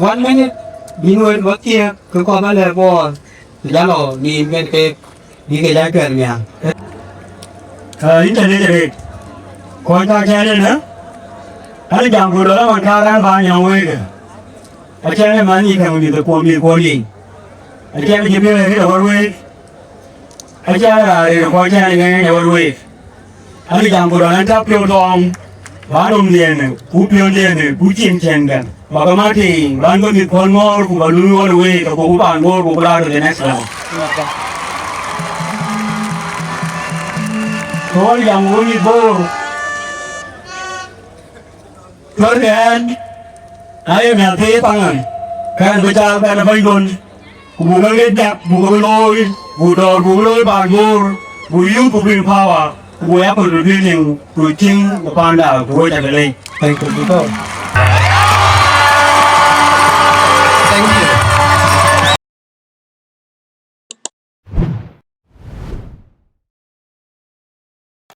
1 minute đi nuôi mất kia cứ coi bao giờ bò giá lò đi bên cái giá tiền nhà internet rate coi ta che lên nữa anh chẳng vừa đó mà ta đang vào nhà ngồi kìa anh che lên mà gì thằng gì từ qua gì anh che lên như cái đầu quay anh che là coi che này nhà quay anh chẳng vừa đó anh chấp tiêu thong bán đồng tiền này cú tiêu tiền này cú chiên chènกันmà cái má thì bán có thịt con ngon cũng bảo lưu all the way cái cú bán ngon cũng ra được next level thôi chẳng có gì vô thôi thì anh em thế tăng rồi các anh bây giờ các anh bây luôn cú nó lên đẹp cú lôi cú đòn cú lôi bàn ngô cú yếu cú bình power cú ép cú đi liền cú chinh cú pan đảo cú chạy về đây thầy cũng tốt